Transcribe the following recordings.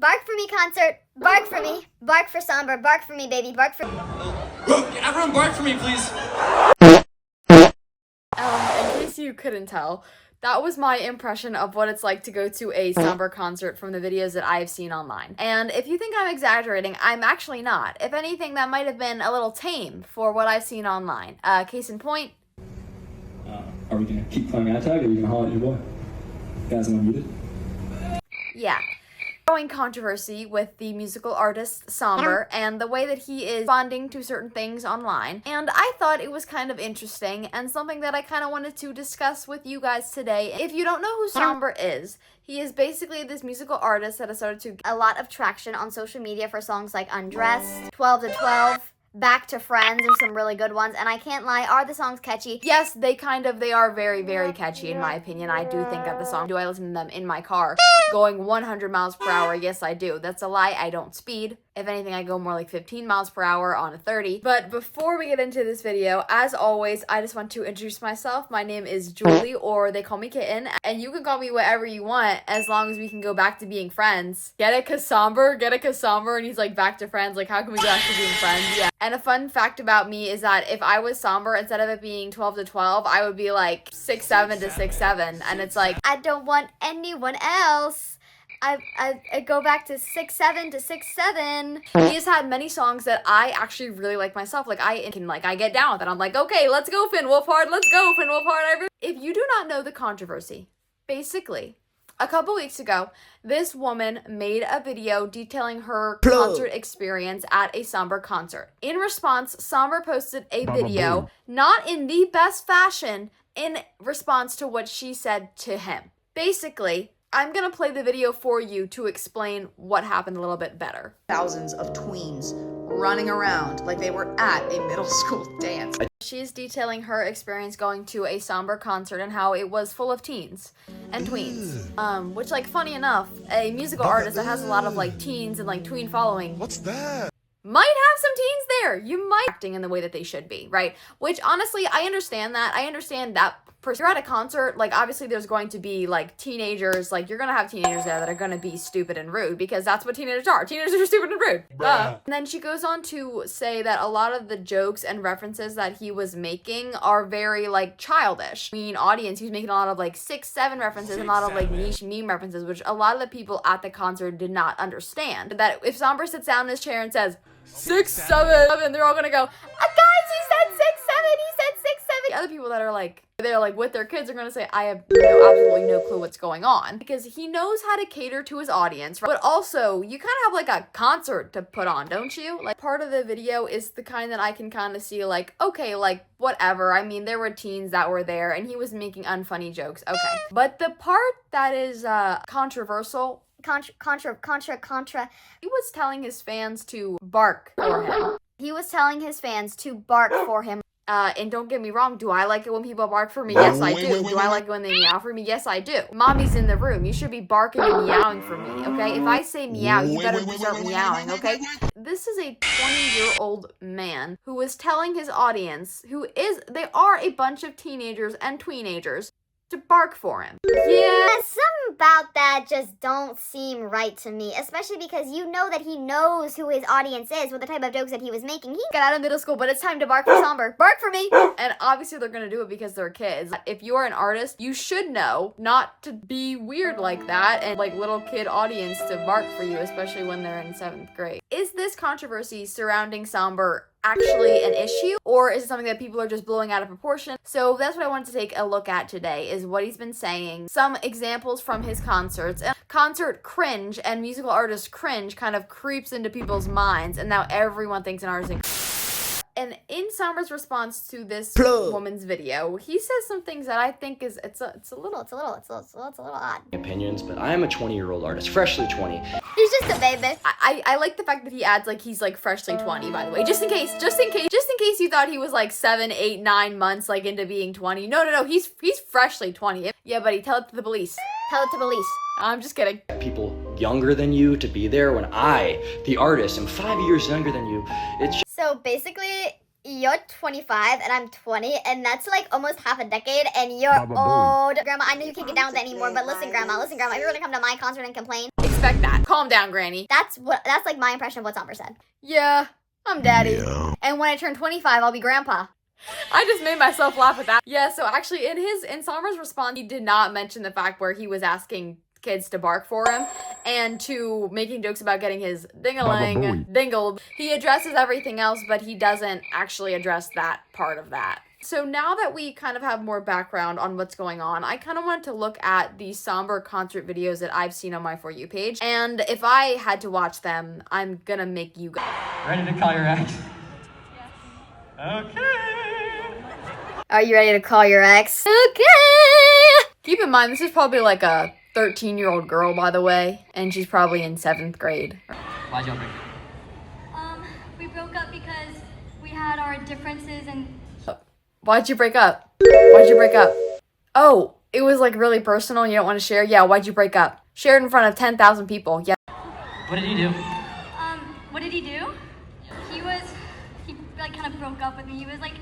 Bark for me concert. Bark for me. Bark for Sombr. Bark for me, baby. Bark for me. Everyone bark for me, please. In case you couldn't tell, that was my impression of what it's like to go to a Sombr concert from the videos that I've seen online. And if you think I'm exaggerating, I'm actually not. If anything, that might have been a little tame for what I've seen online. Case in point. Are we gonna keep playing our tag, or are you gonna holler at your boy? Guys, am I muted? Yeah. Growing controversy with the musical artist Sombr and the way that he is responding to certain things online. And I thought it was kind of interesting and something that I kind of wanted to discuss with you guys today. If you don't know who Sombr is, he is basically this musical artist that has started to get a lot of traction on social media for songs like Undressed, 12 to 12, Back to Friends are some really good ones, and I can't lie, are the songs catchy? Yes, they are very, very catchy in my opinion. I do think that the song, do I listen to them in my car going 100 miles per hour? Yes, I do. That's a lie, I don't speed. If anything, I go more like 15 miles per hour on a 30. But before we get into this video, as always, I just want to introduce myself. My name is Julie, or they call me Kitten, and you can call me whatever you want as long as we can go back to being friends. Get it, cause Sombr? Get it, cause Sombr? And he's like, back to friends. Like, how can we go back to being friends? Yeah. And a fun fact about me is that if I was Sombr, instead of it being 12 to 12, I would be like 6'7" to 6'7", and it's like, I don't want anyone else. I go back to 6'7" to 6'7". He has had many songs that I actually really like myself. Like I get down with it. I'm like, okay, let's go Finn Wolfhard, let's go Finn Wolfhard. If you do not know the controversy, basically, a couple weeks ago, this woman made a video detailing her concert experience at a Sombr concert. In response, Sombr posted a video, not in the best fashion, in response to what she said to him. Basically, I'm gonna play the video for you to explain what happened a little bit better. Thousands of tweens running around like they were at a middle school dance. She's detailing her experience going to a Sombr concert and how it was full of teens and tweens. Which, like, funny enough, a musical artist that has a lot of, like, teens and, like, tween following. What's that? Might have some teens there. You might be acting in the way that they should be, right? Which, honestly, I understand that. I understand that. You're at a concert, like, obviously there's going to be, like, teenagers, like, you're gonna have teenagers there that are gonna be stupid and rude, because that's what teenagers are. Teenagers are stupid and rude. And then she goes on to say that a lot of the jokes and references that he was making are very, like, childish. I mean, audience, he was making a lot of, like, 6'7" references and a lot of, like, niche meme references, which a lot of the people at the concert did not understand. That if Sombr sits down in his chair and says, 6'7", they're all gonna go, guys, he said 6'7", he said 6'7". The other people that are like, they're like with their kids are gonna say, I have absolutely no clue what's going on, because he knows how to cater to his audience, right? But also you kind of have like a concert to put on, don't you? Like, part of the video is the kind that I can kind of see, like, okay, like, whatever. I mean, there were teens that were there and he was making unfunny jokes, okay. But the part that is controversial, Contra. he was telling his fans to bark for him. He was telling his fans to bark for him. And don't get me wrong, do I like it when people bark for me? Yes, I do. Do I like it when they meow for me? Yes, I do. Mommy's in the room. You should be barking and meowing for me, okay? If I say meow, you better start meowing, okay? This is a 20-year-old man who is telling his audience, they are a bunch of teenagers and tweenagers, to bark for him. Yeah. Something about that just don't seem right to me, especially because you know that he knows who his audience is with the type of jokes that he was making. He got out of middle school, but it's time to bark for Sombr. Bark for me! And obviously they're gonna do it because they're kids. If you're an artist, you should know not to be weird like that and like little kid audience to bark for you, especially when they're in 7th grade. Is this controversy surrounding Sombr actually an issue, or is it something that people are just blowing out of proportion? So that's what I wanted to take a look at today, is what he's been saying, some examples from his concerts. Concert cringe and musical artist cringe kind of creeps into people's minds, and now everyone thinks an artist is. And in Sombr's response to this woman's video, he says some things that I think is it's a little odd. Opinions, but I am a 20-year-old artist, freshly 20. He's just a baby. I like the fact that he adds like he's like freshly 20, by the way, just in case you thought he was like 7, 8, 9 months like into being 20. No, he's freshly 20. Yeah, buddy, tell it to the police. Tell it to police. I'm just kidding. People younger than you to be there when I, the artist, am 5 years younger than you. It's So basically, you're 25 and I'm 20, and that's like almost half a decade, and you're old. Grandma, I know you can't get down with that anymore, but listen, Grandma, if you're gonna come to my concert and complain, expect that. Calm down, Granny. That's like my impression of what Sombr said. Yeah, I'm daddy. Yeah. And when I turn 25, I'll be grandpa. I just made myself laugh at that. Yeah, so actually in Sombr's response, he did not mention the fact where he was asking kids to bark for him and to making jokes about getting his ding-a-ling dingled. He addresses everything else, but he doesn't actually address that part of that. So now that we kind of have more background on what's going on, I kind of wanted to look at the Sombr concert videos that I've seen on my For You page. And if I had to watch them, I'm gonna make you go. Ready to call your ex? Okay. Are you ready to call your ex? Okay. Keep in mind, this is probably like a 13-year-old girl, by the way, and she's probably in 7th grade. Why'd y'all break up? We broke up because we had our differences and Why'd you break up? Why'd you break up? Oh, it was like really personal and you don't want to share? Yeah, why'd you break up? Share it in front of 10,000 people. Yeah. What did you do? what did he do? He like kind of broke up with me. He was like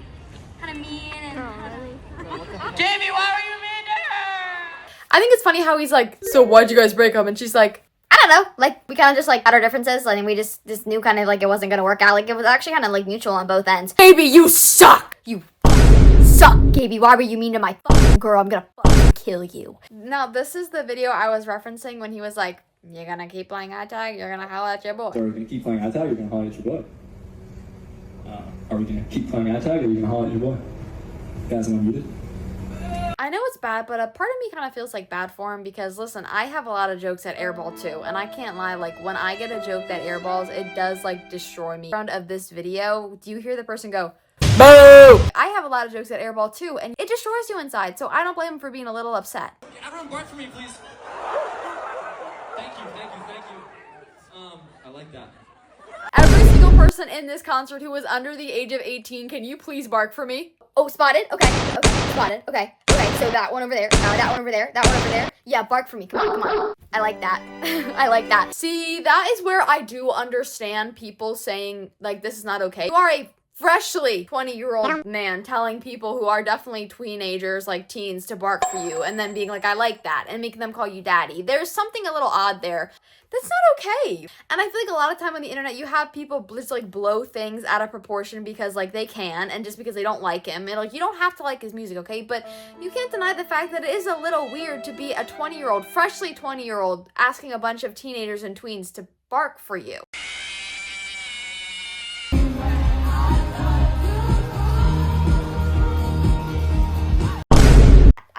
kind of mean and Jamie, why were you mean to her? I think it's funny how he's like, so why'd you guys break up? And she's like, I don't know. Like, we kind of just, like, had our differences, and we just knew kind of, like, it wasn't gonna work out. Like, it was actually kind of, like, mutual on both ends. baby, you suck! You suck, Gaby. Why were you mean to my fucking girl? I'm gonna fucking kill you. Now, this is the video I was referencing when he was like, you're gonna keep playing eye tag, you're gonna holler at your boy. So are we gonna keep playing eye tag or are you gonna holler at your boy? Are we gonna keep playing eye tag or are you gonna holler at your boy? Guys, I'm unmuted. I know it's bad, but a part of me kind of feels like bad for him because, listen, I have a lot of jokes at airball too, and I can't lie, like, when I get a joke that airballs, it does, like, destroy me. In front of this video, do you hear the person go, boo? I have a lot of jokes at airball too, and it destroys you inside, so I don't blame him for being a little upset. Everyone bark for me, please. Thank you. I like that. Every single person in this concert who was under the age of 18, can you please bark for me? Oh, spotted? Okay, spotted. Okay, so that one over there, that one over there, that one over there. Yeah, bark for me. Come on. I like that. I like that. See, that is where I do understand people saying, like, this is not okay. You are a freshly 20-year-old man telling people who are definitely teenagers, like teens, to bark for you, and then being like, I like that, and making them call you daddy. There's something a little odd there. That's not okay. And I feel like a lot of time on the internet, you have people just, like, blow things out of proportion because, like, they can, and just because they don't like him. And, like, you don't have to like his music, okay? But you can't deny the fact that it is a little weird to be a 20-year-old, freshly 20-year-old, asking a bunch of teenagers and tweens to bark for you.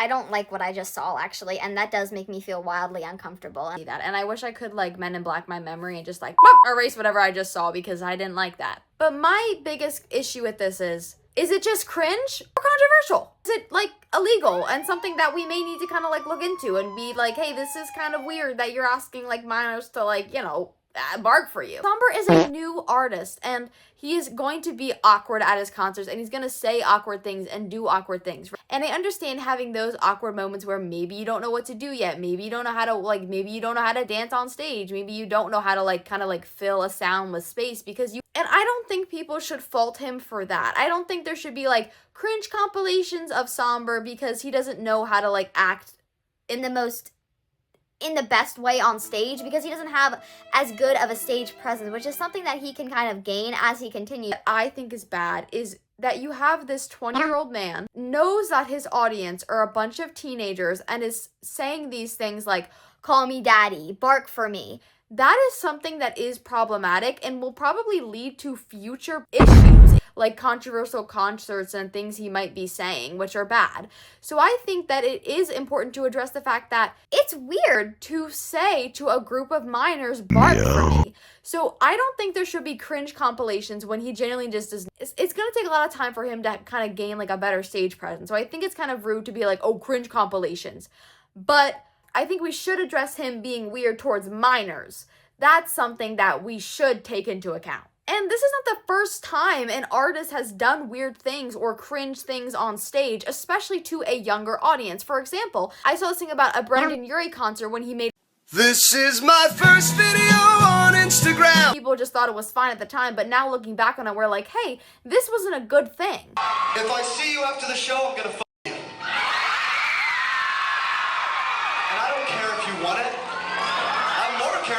I don't like what I just saw, actually, and that does make me feel wildly uncomfortable. And I wish I could, like, Men in Black my memory and just, like, boop, erase whatever I just saw because I didn't like that. But my biggest issue with this is it just cringe or controversial? Is it, like, illegal and something that we may need to kind of, like, look into and be like, hey, this is kind of weird that you're asking, like, minors to, like, you know, bark for you. Sombr is a new artist, and he is going to be awkward at his concerts, and he's going to say awkward things and do awkward things. And I understand having those awkward moments where maybe you don't know what to do yet. Maybe you don't know how to, like, maybe you don't know how to dance on stage. Maybe you don't know how to, like, kind of, like, fill a sound with space because you... And I don't think people should fault him for that. I don't think there should be, like, cringe compilations of Sombr because he doesn't know how to, like, act in the best way on stage because he doesn't have as good of a stage presence, which is something that he can kind of gain as he continues. What I think is bad is that you have this 20-year-old man knows that his audience are a bunch of teenagers and is saying these things like, Call me daddy, bark for me. That is something that is problematic and will probably lead to future issues like controversial concerts and things he might be saying, which are bad. So I think that it is important to address the fact that it's weird to say to a group of minors, bark for me. So I don't think there should be cringe compilations when he genuinely just does. It's going to take a lot of time for him to kind of gain like a better stage presence. So I think it's kind of rude to be like, oh, cringe compilations. But I think we should address him being weird towards minors. That's something that we should take into account. And this is not the first time an artist has done weird things or cringe things on stage, especially to a younger audience. For example, I saw this thing about a Brendan Urie concert when he made This is my first video on Instagram. People just thought it was fine at the time, but now looking back on it, we're like, hey, this wasn't a good thing. If I see you after the show, I'm gonna f*** you. And I don't care if you want it. I more care